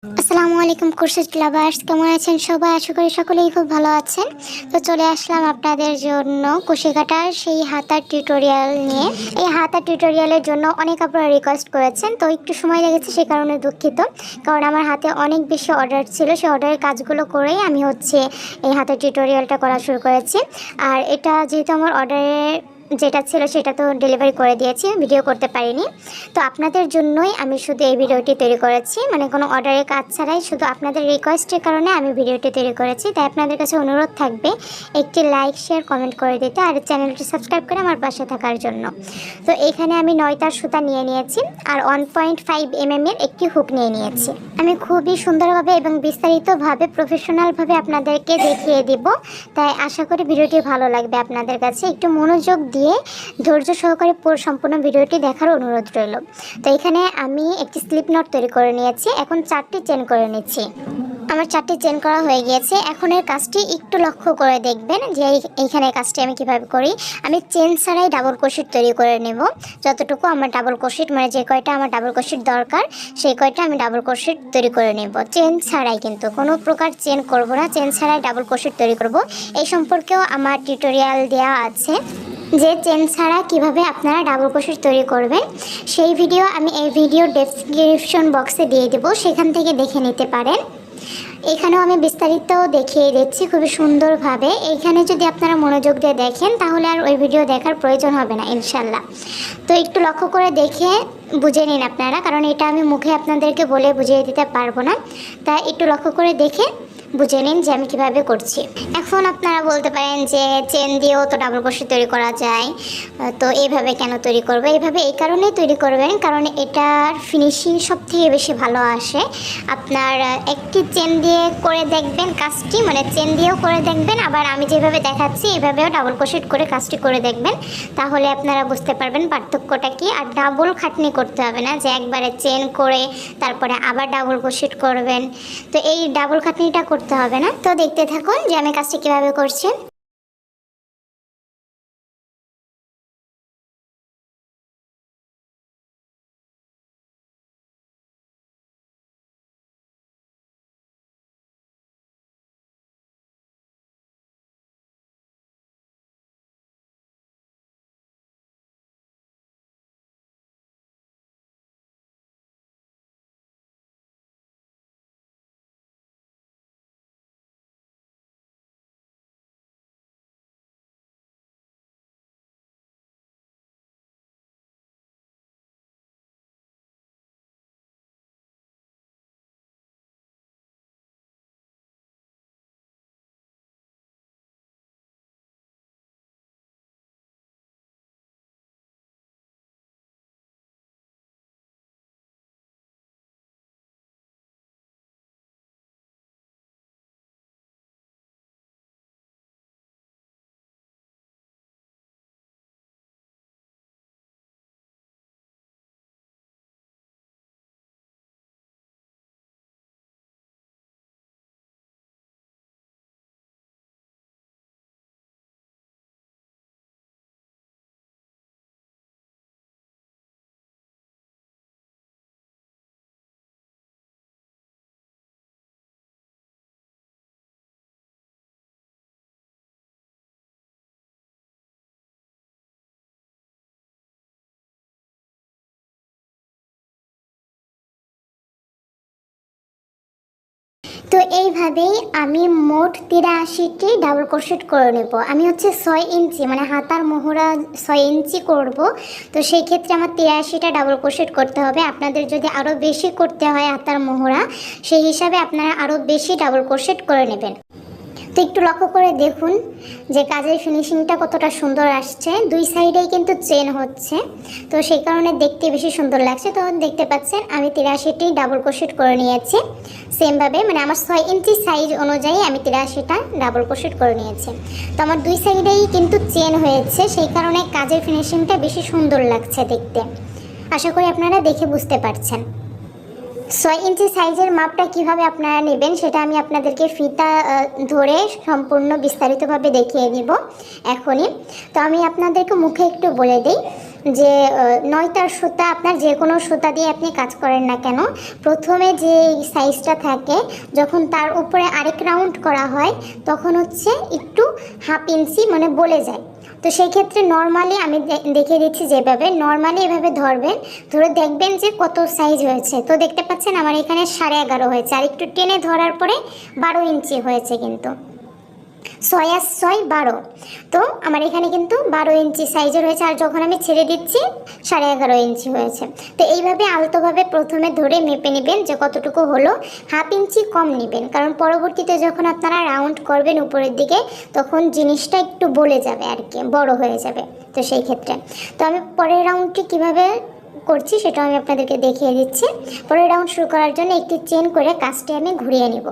আসসালামু আলাইকুম কুরশিদ লাভার্স, কেমন আছেন সবাই? আশা করি সকলেই খুব ভালো আছেন। তো চলে আসলাম আপনাদের জন্য কুশি কাটার সেই হাতার টিউটোরিয়াল নিয়ে। এই হাতার টিউটোরিয়ালের জন্য অনেক আপনারা রিকোয়েস্ট করেছেন, তো একটু সময় লেগেছে, সেই কারণে দুঃখিত। কারণ আমার হাতে অনেক বেশি অর্ডার ছিল, সেই অর্ডারের কাজগুলো করেই আমি এই হাতের টিউটোরিয়ালটা করা শুরু করেছি। আর এটা যেহেতু আমার অর্ডারের যেটা ছিল সেটা তো ডেলিভারি করে দিয়েছি, ভিডিও করতে পারিনি। তো আপনাদের জন্যই আমি শুধু এই ভিডিওটি তৈরি করেছি, মানে কোনো অর্ডারের কাজ ছাড়াই, শুধু আপনাদের রিকোয়েস্টের কারণে আমি ভিডিওটি তৈরি করেছি। তাই আপনাদের কাছে অনুরোধ থাকবে একটি লাইক, শেয়ার, কমেন্ট করে দিতে, আর চ্যানেলটি সাবস্ক্রাইব করে আমার পাশে থাকার জন্য। তো এখানে আমি 9টার সুতা নিয়ে নিয়েছি আর 1.5 mm এর একটি হুক নিয়ে নিয়েছি। আমি খুবই সুন্দরভাবে এবং বিস্তারিতভাবে প্রফেশনালভাবে আপনাদেরকে দেখিয়ে দিব, তাই আশা করি ভিডিওটি ভালো লাগবে আপনাদের কাছে। একটু মনোযোগ দিয়ে ধৈর্য সহকারে সম্পূর্ণ ভিডিওটি দেখার অনুরোধ রইল। তো এখানে আমি একটি স্লিপ নট তৈরি করে নিয়েছি, এখন 4টি চেন করে নিচ্ছি। আমার 4টি চেন করা হয়ে গিয়েছে। এখন এর কাজটি একটু লক্ষ্য করে দেখবেন যে এইখানে কাজটি আমি কিভাবে করি। আমি চেন ছাড়াই ডাবল ক্রোশেট তৈরি করে নেব। যতটুকু আমার ডাবল ক্রোশেট, মানে যে কয়টা আমার ডাবল ক্রোশেট দরকার সেই কয়টা আমি ডাবল ক্রোশেট তৈরি করে নেব, চেন ছাড়াই। কিন্তু কোনো প্রকার চেন করব না, চেন ছাড়াই ডাবল ক্রোশেট তৈরি করব। এই সম্পর্কেও আমার টিউটোরিয়াল দেওয়া আছে, যে চেন ছাড়া কিভাবে আপনারা ডাবল ক্রোশেট তৈরি করবেন। সেই ভিডিও আমি এই ভিডিও ডেসক্রিপশন বক্সে দিয়ে দেব, সেখান থেকে দেখে নিতে পারেন। এখানেও আমি বিস্তারিত দেখিয়ে দিচ্ছি খুবই সুন্দরভাবে। এইখানে যদি আপনারা মনোযোগ দিয়ে দেখেন তাহলে আর ওই ভিডিও দেখার প্রয়োজন হবে না ইনশাল্লাহ। তো একটু লক্ষ্য করে দেখে বুঝে নিন আপনারা, কারণ এটা আমি মুখে আপনাদেরকে বলে বুঝিয়ে দিতে পারবো না। তাই একটু লক্ষ্য করে দেখে বুঝে নিন যে আমি কীভাবে করছি। এখন আপনারা বলতে পারেন যে চেন দিয়েও তো ডাবল ক্রোশেট তৈরি করা যায়, তো এইভাবে কেন তৈরি করবে? এইভাবে এই কারণেই তৈরি করবেন কারণ এটার ফিনিশিং সবথেকে বেশি ভালো আসে। আপনার একটি চেন দিয়ে করে দেখবেন কাজটি, মানে চেন দিয়েও করে দেখবেন, আবার আমি যেভাবে দেখাচ্ছি এইভাবেও ডাবল ক্রোশেট করে কাজটি করে দেখবেন, তাহলে আপনারা বুঝতে পারবেন পার্থক্যটা কি। আর ডাবল খাটনি করতে হবে না যে একবারে চেন করে তারপরে আবার ডাবল ক্রোশেট করবেন, তো এই ডাবল খাটনিটা করতে হবে না। তো দেখতে থাকুন যে আমি কাজটি কিভাবে করছি। তো এইভাবেই আমি মোট 83টি ডাবল ক্রোশেট করে নেব। আমি 6 ইঞ্চি, মানে হাতার মোহরা 6 ইঞ্চি করব, তো সেই ক্ষেত্রে আমার 83টা ডাবল ক্রোশেট করতে হবে। আপনাদের যদি আরও বেশি করতে হয় হাতার মোহরা, সেই হিসাবে আপনারা আরও বেশি ডাবল ক্রোশেট করে নেবেন। তো একটু লক্ষ্য করে দেখুন যে কাজের ফিনিশিংটা কতটা সুন্দর আসছে। দুই সাইডেই কিন্তু চেন হচ্ছে, তো সেই কারণে দেখতে বেশি সুন্দর লাগছে। তো দেখতে পাচ্ছেন আমি 83টি ডাবল ক্রোশেট করে নিয়েছি সেমভাবে, মানে আমার 6 ইঞ্চি সাইজ অনুযায়ী আমি 83টা ডাবল ক্রোশেট করে নিয়েছি। তো আমার দুই সাইডেই কিন্তু চেন হয়েছে, সেই কারণে কাজের ফিনিশিংটা বেশি সুন্দর লাগছে দেখতে। আশা করি আপনারা দেখে বুঝতে পারছেন। 6 ইঞ্চি সাইজের মাপটা কিভাবে আপনারা নেবেন সেটা আমি আপনাদেরকে ফিতা ধরে সম্পূর্ণ বিস্তারিতভাবে দেখিয়ে দিব এখনই। তো আমি আপনাদেরকে মুখে একটু বলে দিই যে নয়তার সুতা, আপনার যে কোনো সুতা দিয়ে আপনি কাজ করেন না কেন, প্রথমে যে সাইজটা থাকে যখন তার উপরে আরেক রাউন্ড করা হয় তখন হচ্ছে একটু 1/2 ইঞ্চি মানে বলে যায়। তো সেই ক্ষেত্রে নর্মালি আমি দেখিয়ে দিচ্ছি, যেভাবে নর্মালি এভাবে ধরবেন, ধরে দেখবেন যে কত সাইজ হয়েছে। তো দেখতে পাচ্ছেন আমার এখানে 11.5 হয়েছে, আর একটু টেনে ধরার পরে 12 ইঞ্চি হয়েছে, কিন্তু 6 আর 6 12। তো আমার এখানে কিন্তু 12 ইঞ্চি সাইজের হয়েছে, আর যখন আমি ছেড়ে দিচ্ছি 11.5 ইঞ্চি হয়েছে। তো এইভাবে আলতোভাবে প্রথমে ধরে মেপে নেবেন যে কতটুকু হলো, 1/2 ইঞ্চি কম নেবেন, কারণ পরবর্তীতে যখন আপনারা রাউন্ড করবেন উপরের দিকে তখন জিনিসটা একটু বলে যাবে আর কি, বড় হয়ে যাবে। তো সেই ক্ষেত্রে তো আমি পরের রাউন্ডটি কীভাবে করছি সেটা আমি আপনাদেরকে দেখিয়ে দিচ্ছি। পরের রাউন্ড শুরু করার জন্য একটি চেন করে কাজটি আমি ঘুরিয়ে নেব।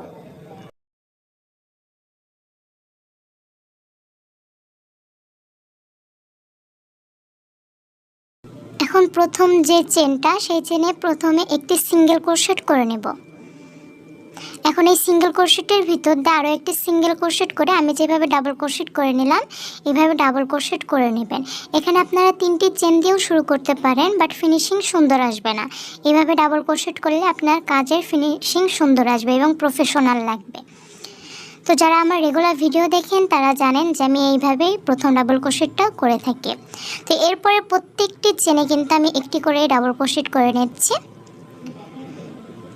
এখন প্রথম যে চেনটা, সেই চেনে প্রথমে একটি সিঙ্গেল ক্রোশেট করে নেব। এখন এই সিঙ্গেল ক্রোশেটের ভিতর দিয়ে আরও একটি সিঙ্গেল ক্রোশেট করে আমি যেভাবে ডাবল ক্রোশেট করে নিলাম এভাবে ডাবল ক্রোশেট করে নেবেন। এখানে আপনারা 3টি চেন দিয়েও শুরু করতে পারেন, বাট ফিনিশিং সুন্দর আসবে না। এভাবে ডাবল ক্রোশেট করলে আপনার কাজের ফিনিশিং সুন্দর আসবে এবং প্রফেশনাল লাগবে। তো যারা আমার রেগুলার ভিডিও দেখেন তারা জানেন যে আমি এইভাবেই প্রথম ডাবল ক্রোশেটটা করে থাকি। তো এরপরে প্রত্যেকটি চেনে কিন্তু আমি একটি করে ডাবল ক্রোশেট করে নিচ্ছি।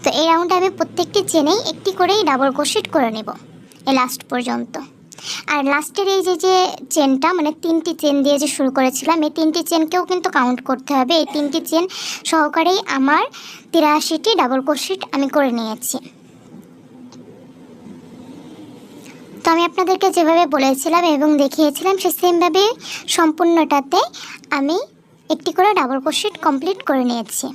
তো এই রাউন্ডে আমি প্রত্যেকটি চেনেই একটি করেই ডাবল ক্রোশেট করে নেব এই লাস্ট পর্যন্ত। আর লাস্টের এই যে চেনটা মানে 3টি চেন দিয়ে যে শুরু করেছিলাম, এই 3টি চেনকেও কিন্তু কাউন্ট করতে হবে। এই 3টি চেন সহকারেই আমার 83টি ডাবল ক্রোশেট আমি করে নিয়েছি। তো আমি আপনাদেরকে যেভাবে বলেছিলাম এবং দেখিয়েছিলাম সে সেমভাবে সম্পূর্ণটাতে আমি একটি করে ডাবল ক্রোশেট কমপ্লিট করে নিয়েছি।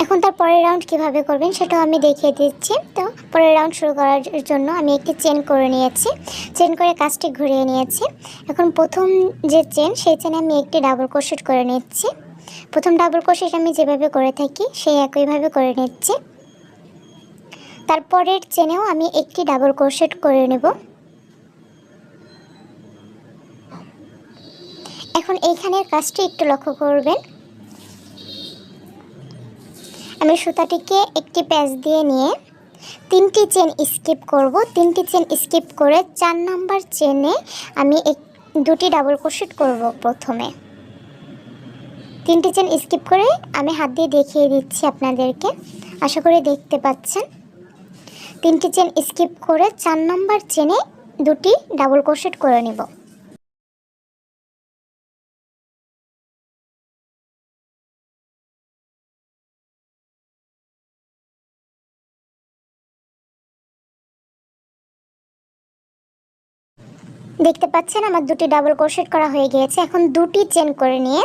এখন তার পরের রাউন্ড কীভাবে করবেন সেটাও আমি দেখিয়ে দিচ্ছি। তো পরের রাউন্ড শুরু করার জন্য আমি একটি চেন করে নিয়েছি, চেন করে কাজটি ঘুরিয়ে নিয়েছি। এখন প্রথম যে চেন সেই চেনে আমি একটি ডাবল ক্রোশেট করে নিচ্ছি। প্রথম ডাবল ক্রোশেট আমি যেভাবে করে থাকি সেই একইভাবে করে নিচ্ছি। তারপরের চেনেও আমি একটি ডাবল ক্রোশেট করে নেব। এখন এইখানের কাজটি একটু লক্ষ্য করবেন, আমি সুতাটিকে একটি প্যাচ দিয়ে নিয়ে 3টি চেন স্কিপ করব। 3টি চেন স্কিপ করে 4 নাম্বার চেনে আমি 2টি ডাবল ক্রোশেট করব। প্রথমে 3টি চেন স্কিপ করে আমি হাত দিয়ে দেখিয়ে দিচ্ছি আপনাদেরকে, আশা করি দেখতে পাচ্ছেন। 3টি চেন স্কিপ করে 4 নাম্বার চেনে 2টি ডাবল ক্রোশেট করে নেব। দেখতে পাচ্ছেন আমার 2টি ডাবল ক্রোশেট করা হয়ে গিয়েছে। এখন 2টি চেন করে নিয়ে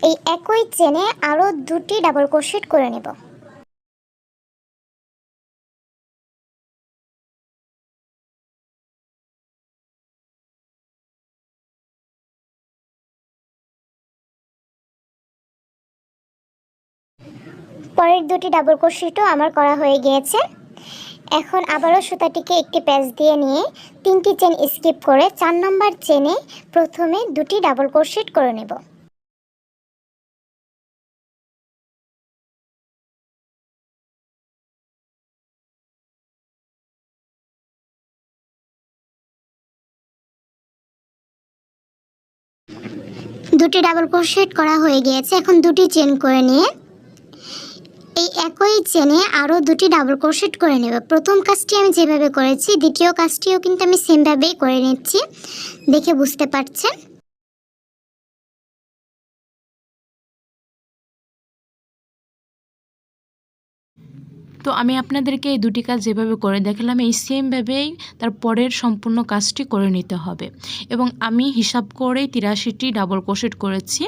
এই একই চেনে আরও 2টি ডাবল ক্রোশেট করে নেব। পরের 2টি ডাবল ক্রোশেটও আমার করা হয়ে গিয়েছে। এখন আবারও সুতাটিকে একটি প্যাচ দিয়ে নিয়ে 3টি চেন স্কিপ করে 4 নাম্বার চেনে প্রথমে 2টি ডাবল ক্রোশেট করে নেব। দুটি ডাবল ক্রোশেট করা হয়ে গিয়েছে। এখন 2টি চেন করে নিয়ে এই একই চেনে আরও 2টি ডাবল ক্রোশেট করে নেব। প্রথম কাজটি আমি যেভাবে করেছি দ্বিতীয় কাজটিও কিন্তু আমি সেমভাবেই করে নিচ্ছি, দেখে বুঝতে পারছেন। তো আমি আপনাদেরকে এই 2টি কাজ যেভাবে করে দেখালাম এই সেমভাবেই তার পরের সম্পূর্ণ কাজটি করে নিতে হবে। এবং আমি হিসাব করেই 83টি ডাবল ক্রোশেট করেছি।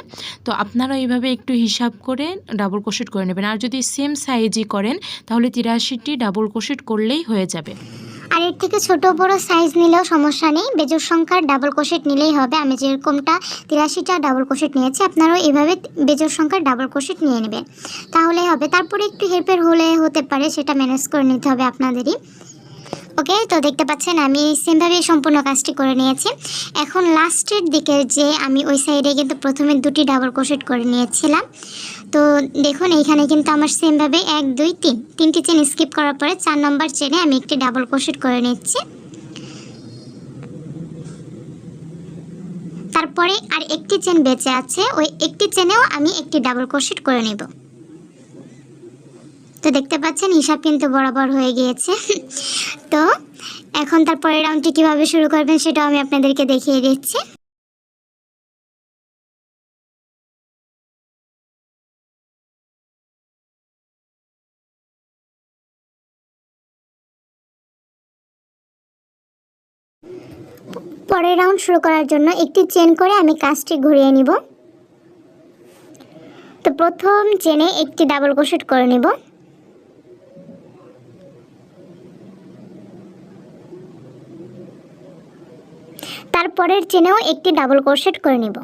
তো আপনারা এইভাবে একটু হিসাব করে ডাবল ক্রোশেট করে নেবেন। আর যদি সেম সাইজই করেন তাহলে 83টি ডাবল ক্রোশেট করলেই হয়ে যাবে। আর এর থেকে ছোট বড় সাইজ নিলেও সমস্যা নেই, বেজোড় সংখ্যার ডাবল ক্রোশেট নিলেই হবে। আমি যেরকমটা 83টা ডাবল ক্রোশেট নিয়েছি আপনারাও এভাবে বেজোড় সংখ্যার ডাবল ক্রোশেট নিয়ে নেবেন, তাহলেই হবে। তারপরে একটু হেরফের হতে পারে, সেটা ম্যানেজ করে নিতে হবে আপনাদেরই। ওকে, তো দেখতে পাচ্ছেন আমি সেমভাবে সম্পূর্ণ কাজটি করে নিয়েছি। এখন লাস্টের দিকে যে আমি ওই সাইডে কিন্তু প্রথমে দুটি ডাবল ক্রোশেট করে নিয়েছিলাম। তো দেখুন এইখানে কিন্তু আমার সেমভাবে 1 2 3 তিনটি চেন স্কিপ করার পরে 4 নম্বর চেনে আমি একটি ডাবল ক্রোশেট করে নিচ্ছি। তারপরে আর একটি চেন বেঁচে আছে, ওই একটি চেনেও আমি একটি ডাবল ক্রোশেট করে নেব। তো দেখতে পাচ্ছেন হিসাব কিন্তু বরাবর হয়ে গিয়েছে। তো এখন তারপরে রাউন্ডটি কিভাবে শুরু করবেন সেটাও আমি আপনাদেরকে দেখিয়ে দিচ্ছি। পরের রাউন্ড শুরু করার জন্য একটি চেন করে আমি কাজটি ঘুরিয়ে নিব। তো প্রথম চেনে একটি ডাবল ক্রোশেট করে নিব। তারপরের চেনেও একটি ডাবল ক্রোশেট করে নিব।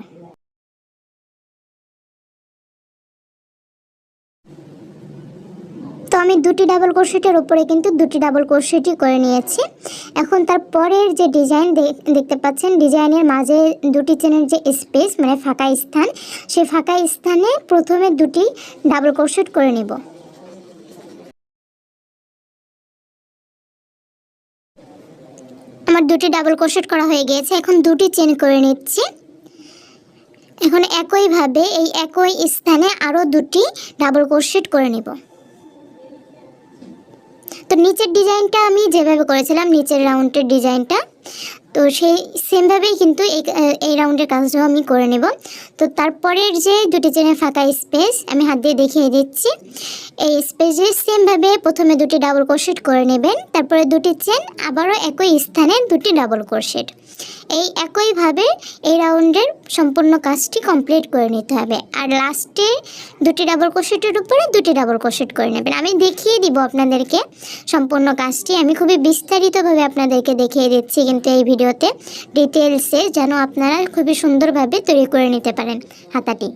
তো আমি দুটি ডাবল ক্রোশেটের উপরে কিন্তু দুটি ডাবল ক্রোশেটই করে নিয়েছি। এখন তারপরের যে ডিজাইন দেখতে পাচ্ছেন, ডিজাইনের মাঝে দুটি চেনের যে স্পেস মানে ফাঁকা স্থান, সেই ফাঁকা স্থানে প্রথমে দুটি ডাবল ক্রোশেট করে নিব। আমার দুটি ডাবল ক্রোশেট করা হয়ে গিয়েছে, এখন দুটি চেন করে নিচ্ছি। এখন একইভাবে এই একই স্থানে আরও দুটি ডাবল ক্রোশেট করে নিব। তো নিচের ডিজাইনটা আমি যেভাবে করেছিলাম, নিচের রাউন্ডের ডিজাইনটা, তো সেই সেমভাবেই কিন্তু এই রাউন্ডের কাজটাও আমি করে নেব। তো তারপরের যে দুটি চেনের ফাঁকা স্পেস আমি হাত দিয়ে দেখিয়ে দিচ্ছি, এই স্পেসে সেমভাবে প্রথমে দুটি ডাবল ক্রোশেট করে নেবেন, তারপরে দুটি চেন, আবারও একই স্থানে দুটি ডাবল ক্রোশেট। এই একইভাবে এই রাউন্ডের সম্পূর্ণ কাজটি কমপ্লিট করে নিতে হবে। আর লাস্টে দুটি ডাবল ক্রোশেটের উপরে দুটি ডাবল ক্রোশেট করে নেবেন। আমি দেখিয়ে দিব আপনাদেরকে সম্পূর্ণ কাজটি, আমি খুবই বিস্তারিতভাবে আপনাদেরকে দেখিয়ে দিচ্ছি কিন্তু এই ভিডিওতে ডিটেলসে, যেন আপনারা খুবই সুন্দরভাবে তৈরি করে নিতে পারেন হাতাটি।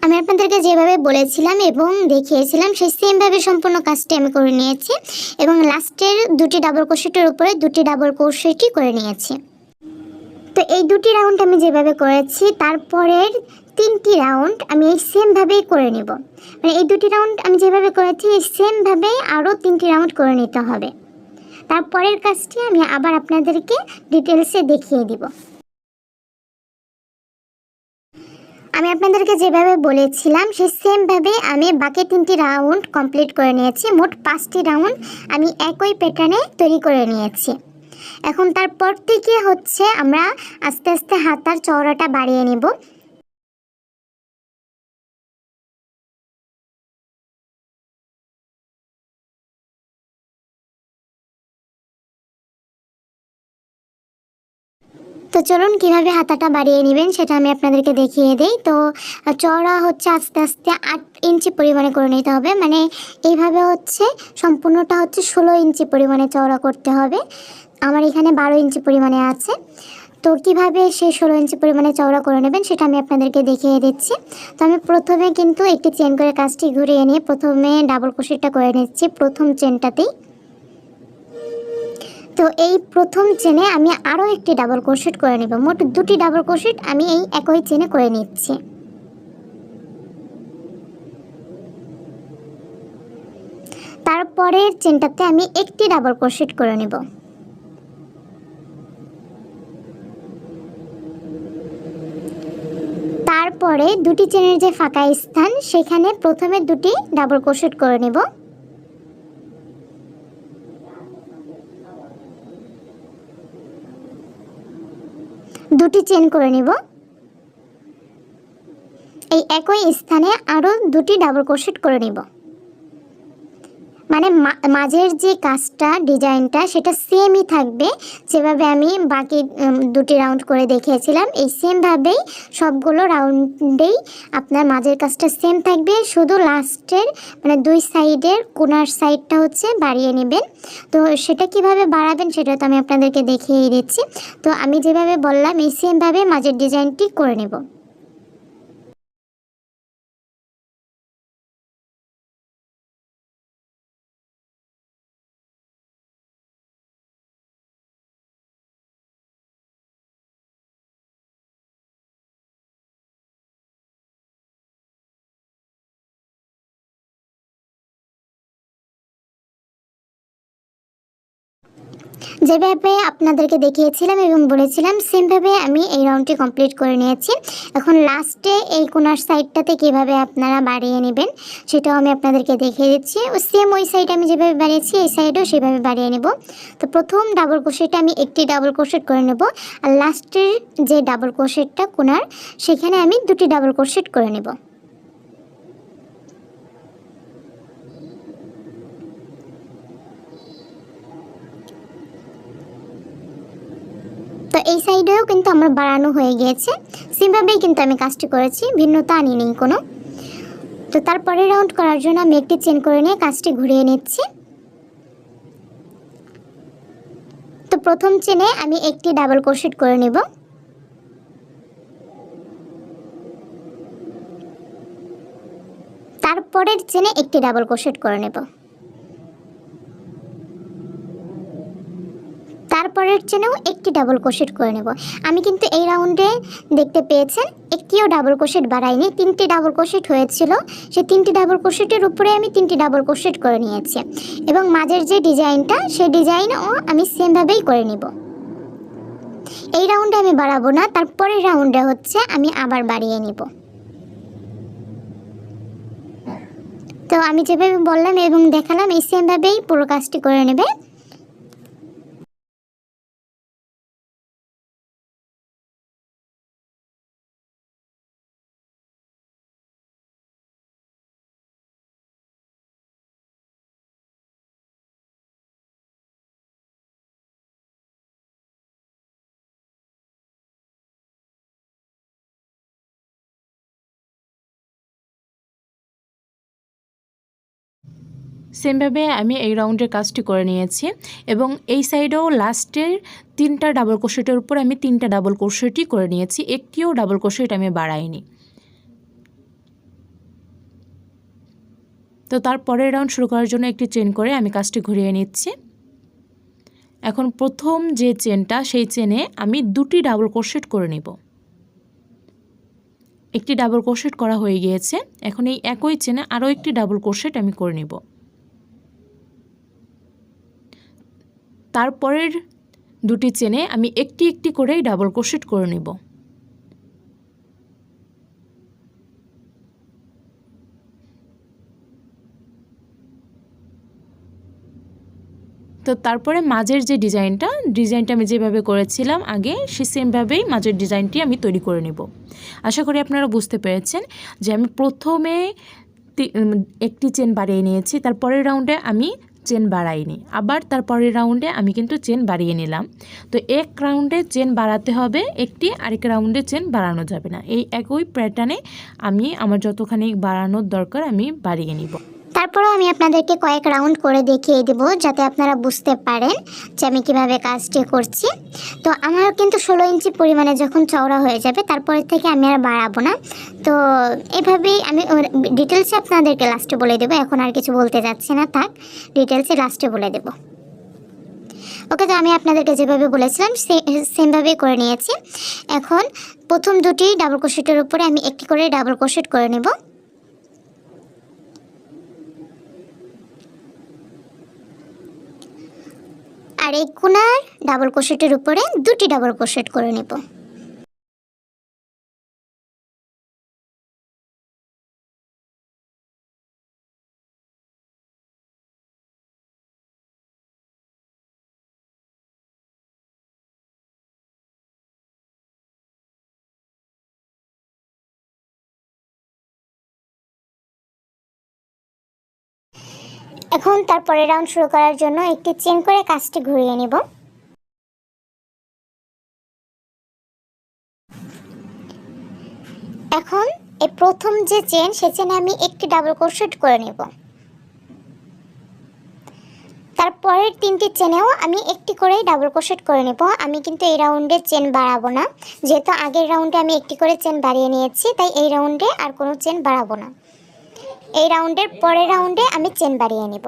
আমি আপনাদেরকে যেভাবে বলেছিলাম এবং দেখিয়েছিলাম সেই সেমভাবে সম্পূর্ণ কাজটি আমি করে নিয়েছি এবং লাস্টের দুটি ডাবল ক্রোশেটের উপরে দুটি ডাবল ক্রোশেটই করে নিয়েছি। তো এই দুটি রাউন্ড আমি যেভাবে করেছি, তারপরের তিনটি রাউন্ড আমি এই সেমভাবেই করে নেব। মানে এই দুটি রাউন্ড আমি যেভাবে করেছি এই সেমভাবেই আরও তিনটি রাউন্ড করে নিতে হবে। তারপরের কাজটি আমি আবার আপনাদেরকে ডিটেলসে দেখিয়ে দিব। আমি আপনাদেরকে যেভাবে বলেছিলাম সেই সেমভাবে আমি বাকি তিনটি রাউন্ড কমপ্লিট করে নিয়েছি। মোট 5টি রাউন্ড আমি একই প্যাটার্নে তৈরি করে নিয়েছি। এখন তারপর থেকে হচ্ছে আমরা আস্তে আস্তে হাতার চওড়াটা বাড়িয়ে নেব। তো চলুন কীভাবে হাতাটা বাড়িয়ে নেবেন সেটা আমি আপনাদেরকে দেখিয়ে দিই। তো চওড়া হচ্ছে আস্তে আস্তে 8 ইঞ্চি পরিমাণে করে নিতে হবে। মানে এইভাবে হচ্ছে সম্পূর্ণটা হচ্ছে 16 ইঞ্চি পরিমাণে চওড়া করতে হবে। আমার এখানে 12 ইঞ্চি পরিমাণে আছে। তো কীভাবে সেই 16 ইঞ্চি পরিমাণে চওড়া করে নেবেন সেটা আমি আপনাদেরকে দেখিয়ে দিচ্ছি। তো আমি প্রথমে কিন্তু একটি চেন করে কাজটি ঘুরিয়ে নিয়ে প্রথমে ডাবল ক্রোশেটটা করে নিচ্ছি প্রথম চেনটাতেই। তো এই প্রথম চেনে আমি আরও একটি ডাবল ক্রোশেট করে নেব। মোট দুটি ডাবল ক্রোশেট আমি এই একই চেনে করে নিচ্ছি। তারপরের চেনটাতে আমি একটি ডাবল ক্রোশেট করে নেব। তারপরে দুটি চেনের যে ফাঁকা স্থান সেখানে প্রথমে দুটি ডাবল ক্রোশেট করে নেব। দুটি চেন করে নিব। এই একই স্থানে আরও দুটি ডাবল ক্রোশেট করে নিব। মানে মাঝের যে কাজটা ডিজাইনটা সেটা সেমই থাকবে, যেভাবে আমি বাকি দুটি রাউন্ড করে দেখিয়েছিলাম এই সেমভাবেই সবগুলো রাউন্ডেই আপনার মাঝের কাজটা সেম থাকবে, শুধু লাস্টের মানে দুই সাইডের কোণার সাইডটা হচ্ছে বাড়িয়ে নেবেন। তো সেটা কিভাবে বাড়াবেন সেটা তো আমি আপনাদেরকে দেখিয়ে দিচ্ছি। তো আমি যেভাবে বললাম এই সেমভাবে মাঝের ডিজাইনটি করে নেব। যেভাবে আপনাদেরকে দেখিয়েছিলাম এবং বলেছিলাম সেমভাবে আমি এই রাউন্ডটি কমপ্লিট করে নিয়েছি। এখন লাস্টে এই কোণার সাইডটাতে কিভাবে আপনারা বাড়িয়ে নেবেন সেটাও আমি আপনাদেরকে দেখিয়ে দিচ্ছি। সেম ওই সাইড আমি যেভাবে বাড়িয়েছি এই সাইডও সেভাবে বাড়িয়ে নেব। তো প্রথম ডাবল ক্রোশেটে আমি একটি ডাবল ক্রোশেট করে নেব, আর লাস্টের যে ডাবল ক্রোশেটটা কোণার সেখানে আমি দুটি ডাবল ক্রোশেট করে নেব। তো এই সাইডেও কিন্তু আমার বাড়ানো হয়ে গিয়েছে, সেমভাবেই কিন্তু আমি কাজটি করেছি, ভিন্নতা আনিনি কোনো। তো তারপরে রাউন্ড করার জন্য আমি একটি চেন করে নিয়ে কাজটি ঘুরিয়ে নিচ্ছি। তো প্রথম চেনে আমি একটি ডাবল ক্রোশেট করে নেব, তারপরের চেনে একটি ডাবল ক্রোশেট করে নেব, তারপরের চেনেও একটি ডাবল ক্রোশেট করে নেব। আমি কিন্তু এই রাউন্ডে দেখতে পেয়েছেন একটিও ডাবল ক্রোশেট বাড়াইনি, তিনটি ডাবল ক্রোশেট হয়েছিল, সেই তিনটি ডাবল ক্রোশেটের উপরে আমি তিনটি ডাবল ক্রোশেট করে নিয়েছি এবং মাঝের যে ডিজাইনটা সেই ডিজাইনও আমি সেমভাবেই করে নিব। এই রাউন্ডে আমি বাড়াবো না, তারপরের রাউন্ডে হচ্ছে আমি আবার বাড়িয়ে নিব। তো আমি যেভাবে বললাম এবং দেখালাম এই সেমভাবেই পুরো কাজটি করে নেবে। সেমভাবে আমি এই রাউন্ডের কাজটি করে নিয়েছি এবং এই সাইডেও লাস্টের তিনটা ডাবল ক্রোশেটের উপর আমি তিনটা ডাবল ক্রোশেটই করে নিয়েছি, একটিও ডাবল ক্রোশেট আমি বাড়াইনি। তো তারপরের রাউন্ড শুরু করার জন্য একটি চেন করে আমি কাজটি ঘুরিয়ে নিচ্ছি। এখন প্রথম যে চেনটা সেই চেনে আমি দুটি ডাবল ক্রোশেট করে নেব। একটি ডাবল ক্রোশেট করা হয়ে গিয়েছে, এখন এই একই চেনে আরও একটি ডাবল ক্রোশেট আমি করে নেব। তারপরের দুটি চেনে আমি একটি একটি করেই ডাবল ক্রোশেট করে নেব। তো তারপরে মাঝের যে ডিজাইনটা আমি যেভাবে করেছিলাম আগে সে সেমভাবেই মাঝের ডিজাইনটি আমি তৈরি করে নেব। আশা করি আপনারা বুঝতে পেরেছেন যে আমি প্রথমে একটি চেন বাড়িয়ে নিয়েছি, তারপরের রাউন্ডে আমি চেন বাড়াইনি, আবার তারপরের রাউন্ডে আমি কিন্তু চেন বাড়িয়ে নিলাম। তো এক রাউন্ডে চেন বাড়াতে হবে একটি, আরেক রাউন্ডে চেন বাড়ানো যাবে না। এই একই প্যাটার্নে আমি আমার যতখানি বাড়ানোর দরকার আমি বাড়িয়ে নিব। তারপরেও আমি আপনাদেরকে কয়েক রাউন্ড করে দেখিয়ে দেবো যাতে আপনারা বুঝতে পারেন যে আমি কিভাবে কাজটি করছি। তো আমার কিন্তু 16 ইঞ্চি পরিমাণে যখন চওড়া হয়ে যাবে তারপরে থেকে আমি আর বাড়াবো না। তো এভাবেই আমি ডিটেলসে আপনাদেরকে লাস্টে বলে দেবো, এখন আর কিছু বলতে যাচ্ছি না, থাক ডিটেলসে লাস্টে বলে দেবো। ওকে, তো আমি আপনাদেরকে যেভাবে বলেছিলাম সেমভাবেই করে নিয়েছি। এখন প্রথম দুটি ডাবল ক্রোশেটের উপরে আমি একটি করে ডাবল ক্রোশেট করে নেব, আর এই কোণার ডাবল ক্রোশেটের উপরে দুটি ডাবল ক্রোশেট করে নেব। এখন তারপরে রাউন্ড শুরু করার জন্য একটি চেন করে কাজটি ঘুরিয়ে নেব। এখন এই প্রথম যে চেন সে চেনে আমি একটি ডাবল ক্রোশেট করে নেব। তারপরের তিনটি চেনেও আমি একটি করেই ডাবল ক্রোশেট করে নেব। আমি কিন্তু এই রাউন্ডে চেন বাড়াবো না, যেহেতু আগের রাউন্ডে আমি একটি করে চেন বাড়িয়ে নিয়েছি, তাই এই রাউন্ডে আর কোনো চেন বাড়াবো না। এই রাউন্ডের পরের রাউন্ডে আমি চেন বাড়িয়ে নেব।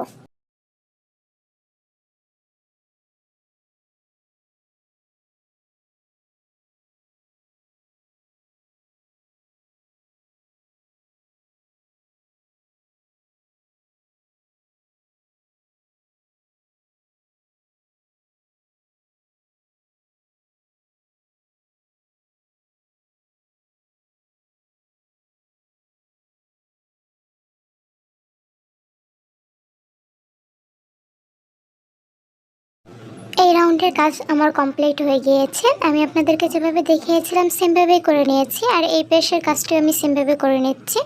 এই রাউন্ডের কাজ আমার কমপ্লিট হয়ে গিয়েছে। আমি আপনাদেরকে যেভাবে দেখিয়েছিলাম সেমভাবেই করে নিয়েছি, আর এই পেশের কাজটিও আমি সেমভাবে করে নিচ্ছি।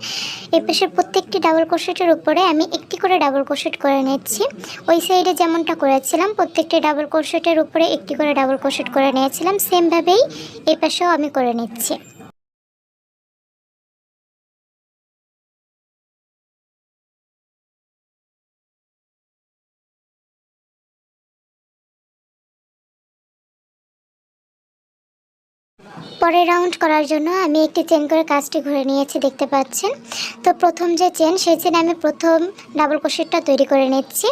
এই পেশের প্রত্যেকটি ডাবল ক্রোশেটের উপরে আমি একটি করে ডাবল ক্রোশেট করে নিচ্ছি। ওই সাইডে যেমনটা করেছিলাম প্রত্যেকটি ডাবল ক্রোশেটের উপরে একটি করে ডাবল ক্রোশেট করে নিয়েছিলাম, সেমভাবেই এই পেশেও আমি করে নিচ্ছি। পরের রাউন্ড করার জন্য আমি একটি চেন করে কাজটি ঘুরে নিয়েছি, দেখতে পাচ্ছেন। তো প্রথম যে চেন সেই চেনে আমি প্রথম ডাবল ক্রোশেটটা তৈরি করে নিচ্ছি।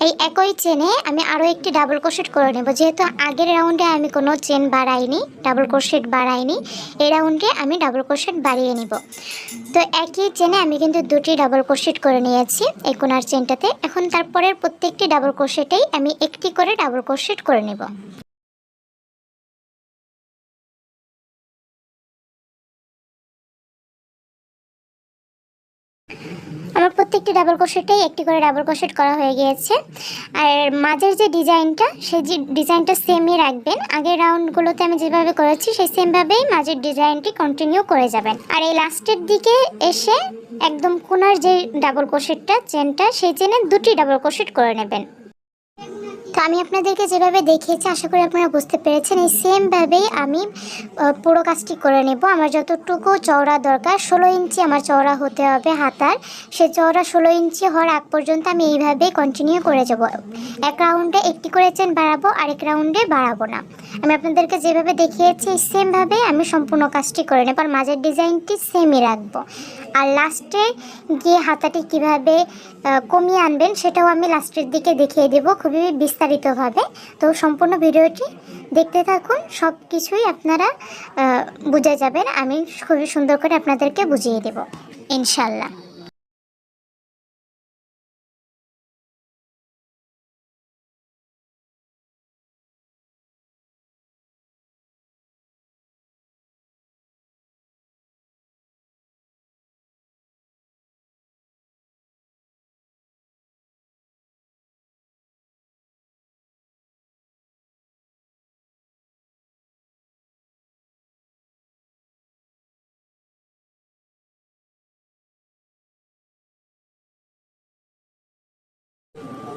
এই একই চেনে আমি আরও একটি ডাবল ক্রোশেট করে নেব। যেহেতু আগের রাউন্ডে আমি কোনো চেন বাড়াইনি, ডাবল ক্রোশেট বাড়াইনি, এই রাউন্ডে আমি ডাবল ক্রোশেট বাড়িয়ে নিব। তো একই চেনে আমি কিন্তু দুটি ডাবল ক্রোশেট করে নিয়েছি এই কোণার চেনটাতে। এখন তারপরের প্রত্যেকটি ডাবল ক্রোশেটেই আমি একটি করে ডাবল ক্রোশেট করে নেব। আমার প্রত্যেকটি ডাবল ক্রোশেটেই একটি করে ডাবল ক্রোশেট করা হয়ে গিয়েছে। আর মাঝের যে ডিজাইনটা সেই ডিজাইনটা সেমই রাখবেন। আগের রাউন্ডগুলোতে আমি যেভাবে করেছি সেই সেমভাবেই মাঝের ডিজাইনটি কন্টিনিউ করে যাবেন। আর এই লাস্টের দিকে এসে একদম কোণার যে ডাবল ক্রোশেটটা চেনটা সেই চেনে দুটি ডাবল ক্রোশেট করে নেবেন। তো আমি আপনাদেরকে যেভাবে দেখিয়েছি আশা করি আপনারা বুঝতে পেরেছেন। এই সেমভাবেই আমি পুরো কাজটি করে নেব। আমার যতটুকু চওড়া দরকার 16 ইঞ্চি আমার চওড়া হতে হবে হাতার, সে চওড়া 16 ইঞ্চি হওয়ার আগ পর্যন্ত আমি এইভাবেই কন্টিনিউ করে যাব। এক রাউন্ডে একটি করে চেন বাড়াবো, আরেক রাউন্ডে বাড়াবো না। আমি আপনাদেরকে যেভাবে দেখিয়েছি সেমভাবে আমি সম্পূর্ণ কাজটি করে নেব। আর মাঝের ডিজাইনটি সেমই রাখবো। আর লাস্টে গিয়ে হাতাটি কিভাবে কমিয়ে আনবেন সেটাও আমি লাস্টের দিকে দেখিয়ে দেব খুবই বিস্তারিতভাবে। তো সম্পূর্ণ ভিডিওটি দেখতে থাকুন, সব কিছুই আপনারা বুঝে যাবেন। আমি খুবই সুন্দর করে আপনাদেরকে বুঝিয়ে দেব ইনশাল্লাহ।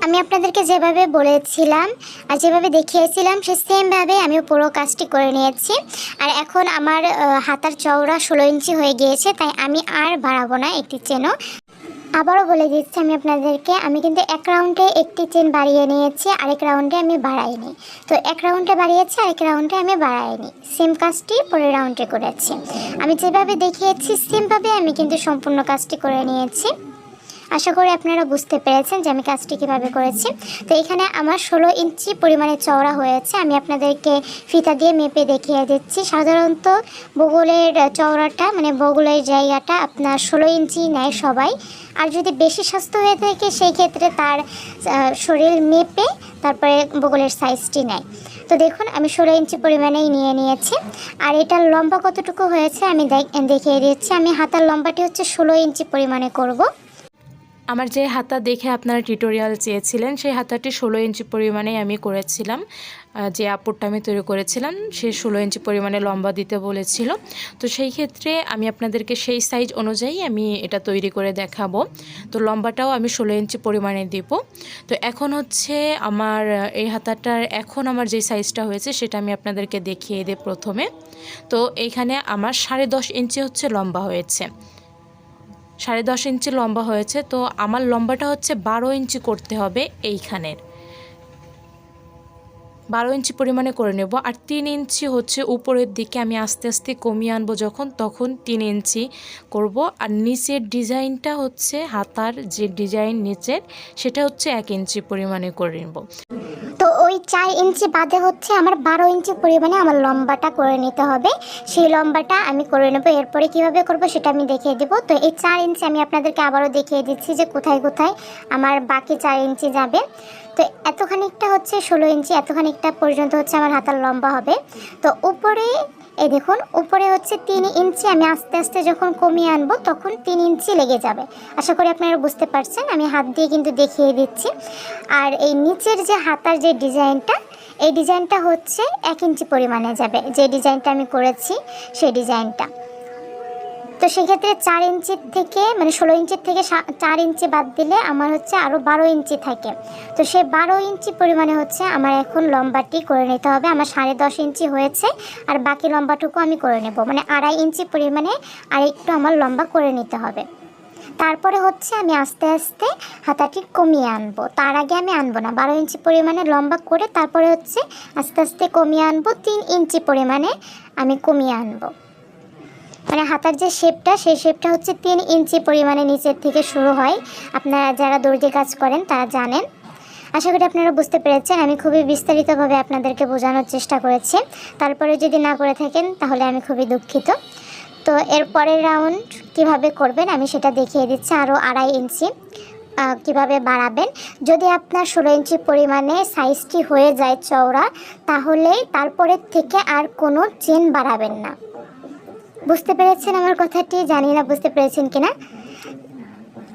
আমি আপনাদেরকে যেভাবে বলেছিলাম আর যেভাবে দেখিয়েছিলাম সে সেমভাবে আমি পুরো কাজটি করে নিয়েছি। আর এখন আমার হাতার চওড়া 16 ইঞ্চি হয়ে গিয়েছে, তাই আমি আর বাড়াবো না একটি চেনও। আবারও বলে দিচ্ছি আমি আপনাদেরকে, আমি কিন্তু এক রাউন্ডে একটি চেন বাড়িয়ে নিয়েছি, আরেক রাউন্ডে আমি বাড়াইনি। তো এক রাউন্ডে বাড়িয়েছি, আরেক রাউন্ডে আমি বাড়াইনি। সেম কাজটি পরের রাউন্ডে করেছি। আমি যেভাবে দেখিয়েছি সেমভাবে আমি কিন্তু সম্পূর্ণ কাজটি করে নিয়েছি। আশা করি আপনারা বুঝতে পেরেছেন যে আমি কাজটি কীভাবে করেছি। তো এখানে আমার 16 ইঞ্চি পরিমাণে চওড়া হয়েছে। আমি আপনাদেরকে ফিতা দিয়ে মেপে দেখিয়ে দিচ্ছি। সাধারণত বগলের চওড়াটা মানে বগলের জায়গাটা আপনার 16 ইঞ্চি নেয় সবাই। আর যদি বেশি স্বাস্থ্য হয়ে থাকে সেই ক্ষেত্রে তার শরীর মেপে তারপরে বগলের সাইজটি নেয়। তো দেখুন আমি 16 ইঞ্চি পরিমাণেই নিয়ে নিয়েছি। আর এটার লম্বা কতটুকু হয়েছে আমি দেখিয়ে দিচ্ছি। আমি হাতার লম্বাটি হচ্ছে 16 ইঞ্চি পরিমাণে করব। আমার যে হাতা দেখে আপনারা টিউটোরিয়াল চেয়েছিলেন সেই হাতাটি 16 ইঞ্চি পরিমাণে আমি করেছিলাম। যে আপুরটা আমি তৈরি করেছিলাম সে 16 ইঞ্চি পরিমাণে লম্বা দিতে বলেছিল। তো সেই ক্ষেত্রে আমি আপনাদেরকে সেই সাইজ অনুযায়ী আমি এটা তৈরি করে দেখাবো। তো লম্বাটাও আমি 16 ইঞ্চি পরিমাণে দিব। তো এখন হচ্ছে আমার এই হাতাটার এখন আমার যে সাইজটা হয়েছে সেটা আমি আপনাদেরকে দেখিয়ে দিই প্রথমে। তো এইখানে আমার 10.5 ইঞ্চি হচ্ছে লম্বা হয়েছে, 10.5 ইঞ্চি লম্বা হয়েছে। তো আমার লম্বাটা হচ্ছে 12 ইঞ্চি করতে হবে, এইখানের 12 ইঞ্চি পরিমাণে করে নেব। আর 3 ইঞ্চি হচ্ছে উপরের দিকে আমি আস্তে আস্তে কমিয়ে আনবো তখন 3 ইঞ্চি করব। আর নিচের ডিজাইনটা হচ্ছে হাতার যে ডিজাইন নিচের সেটা হচ্ছে 1 ইঞ্চি পরিমাণে করে নেব। তো ওই 4 ইঞ্চি বাদে হচ্ছে আমার 12 ইঞ্চি পরিমাণে আমার লম্বাটা করে নিতে হবে। সেই লম্বাটা আমি করে নেব। এরপরে কিভাবে করব সেটা আমি দেখিয়ে দেব। তো এই 4 ইঞ্চি আমি আপনাদেরকে আবারও দেখিয়ে দিচ্ছি যে কোথায় কোথায় আমার বাকি 4 ইঞ্চি যাবে। তো এতখানিকটা হচ্ছে 16 ইঞ্চি, এতখানিকটা পর্যন্ত হচ্ছে আমার হাতার লম্বা হবে। তো উপরে এই দেখুন, উপরে হচ্ছে 3 ইঞ্চি আমি আস্তে আস্তে যখন কমিয়ে আনবো তখন 3 ইঞ্চি লেগে যাবে। আশা করি আপনারা বুঝতে পারছেন, আমি হাত দিয়ে কিন্তু দেখিয়ে দিচ্ছি। আর এই নিচের যে হাতার যে ডিজাইনটা, এই ডিজাইনটা হচ্ছে 1 ইঞ্চি পরিমাণে যাবে, যে ডিজাইনটা আমি করেছি সেই ডিজাইনটা। তো সেক্ষেত্রে 4 ইঞ্চির থেকে মানে 16 ইঞ্চির থেকে 4 ইঞ্চি বাদ দিলে আমার হচ্ছে আরও 12 ইঞ্চি থাকে। তো সেই 12 ইঞ্চি পরিমাণে হচ্ছে আমার এখন লম্বাটি করে নিতে হবে। আমার 10.5 ইঞ্চি হয়েছে, আর বাকি লম্বাটুকু আমি করে নেব, মানে 2.5 ইঞ্চি পরিমাণে আর একটু আমার লম্বা করে নিতে হবে। তারপরে হচ্ছে আমি আস্তে আস্তে হাতাটি কমিয়ে আনবো। তার আগে আমি আনবো না, 12 ইঞ্চি পরিমাণে লম্বা করে তারপরে হচ্ছে আস্তে আস্তে কমিয়ে আনবো। 3 ইঞ্চি পরিমাণে আমি কমিয়ে আনবো, মানে হাতার যে শেপটা সেই শেপটা হচ্ছে 3 ইঞ্চি পরিমাণে নিচের থেকে শুরু হয়। আপনারা যারা দর্জি কাজ করেন তারা জানেন। আশা করি আপনারা বুঝতে পেরেছেন। আমি খুবই বিস্তারিতভাবে আপনাদেরকে বোঝানোর চেষ্টা করেছি। তারপরে যদি না করে থাকেন তাহলে আমি খুবই দুঃখিত। তো এর পরের রাউন্ড কিভাবে করবেন আমি সেটা দেখিয়ে দিচ্ছি। আরও 2.5 ইঞ্চি কিভাবে বাড়াবেন। যদি আপনার 16 ইঞ্চি পরিমাণে সাইজটি হয়ে যায় চওড়া, তাহলে তারপরের থেকে আর কোনো চেন বাড়াবেন না। বুঝতে পেরেছেন আমার কথাটি? জানি না বুঝতে পেরেছেন কিনা।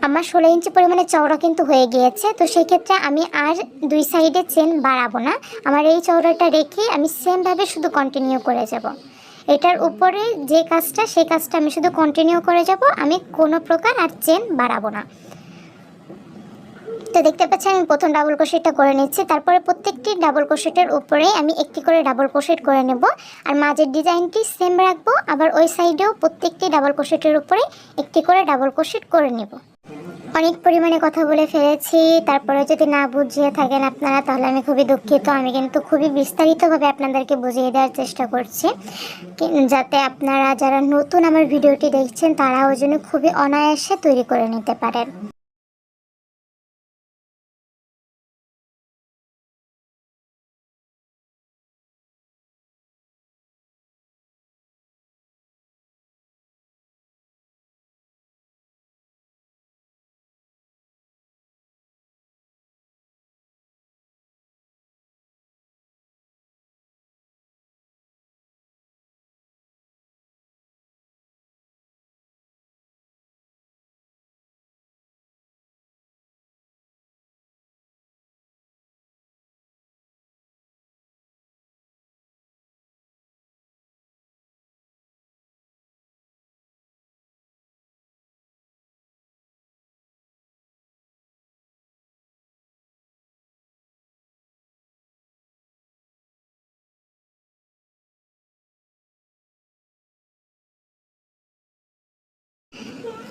আমার 16 ইঞ্চি পরিমাণে চওড়া কিন্তু হয়ে গিয়েছে। তো সেই ক্ষেত্রে আমি আর 2 সাইডে চেন বাড়াবো না। আমার এই চওড়াটা রেখে আমি সেমভাবে শুধু কন্টিনিউ করে যাব। এটার উপরে যে কাজটা সেই কাজটা আমি শুধু কন্টিনিউ করে যাব, আমি কোনো প্রকার আর চেন বাড়াবো না। তো দেখতে পাচ্ছেন আমি প্রথম ডাবল ক্রোশেটটা করে নিচ্ছি। তারপরে প্রত্যেকটি ডাবল ক্রোশেটের উপরে আমি একটি করে ডাবল ক্রোশেট করে নেব। আর মাঝের ডিজাইনটি সেম রাখবো, আবার ওই সাইডেও প্রত্যেকটি ডাবল ক্রোশেটের উপরে একটি করে ডাবল ক্রোশেট করে নেব। অনেক পরিমাণে কথা বলে ফেলেছি, তারপরে যদি না বুঝিয়ে থাকেন আপনারা তাহলে আমি খুবই দুঃখিত। আমি কিন্তু খুবই বিস্তারিতভাবে আপনাদেরকে বুঝিয়ে দেওয়ার চেষ্টা করছি, যাতে আপনারা যারা নতুন আমার ভিডিওটি দেখছেন তারাও যেন খুবই অনায়াসে তৈরি করে নিতে পারেন।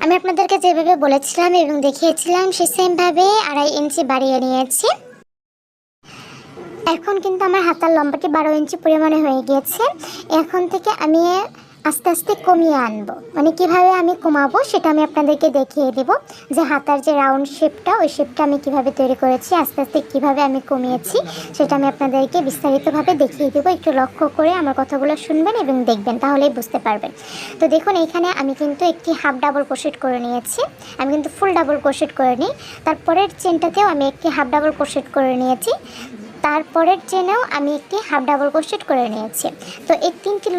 আমি আপনাদেরকে যেভাবে বলেছিলাম এবং দেখিয়েছিলাম সে সেমভাবে 2.5 ইঞ্চি বাড়িয়ে নিয়েছি। এখন কিন্তু আমার হাতার লম্বাটি 12 ইঞ্চি পরিমাণে হয়ে গিয়েছে। এখন থেকে আমি আস্তে আস্তে কমিয়ে আনবো, মানে কিভাবে আমি কমাবো সেটা আমি আপনাদেরকে দেখিয়ে দেব। যে হাতার যে রাউন্ড শেপটা, ওই শেপটা আমি কিভাবে তৈরি করেছি, আস্তে আস্তে কিভাবে আমি কমিয়েছি সেটা আমি আপনাদেরকে বিস্তারিতভাবে দেখিয়ে দেবো। একটু লক্ষ্য করে আমার কথাগুলো শুনবেন এবং দেখবেন, তাহলেই বুঝতে পারবেন। তো দেখুন এখানে আমি কিন্তু একটি হাফ ডাবল ক্রোশেট করে নিয়েছি, আমি কিন্তু ফুল ডাবল ক্রোশেট করে নিই। তারপরের চেনটাতেও আমি একটি হাফ ডাবল ক্রোশেট করে নিয়েছি। তারপরের চেনেও আমি একটি হাফ ডাবল ক্রোশেট করে নিয়েছি। তো এই 3টি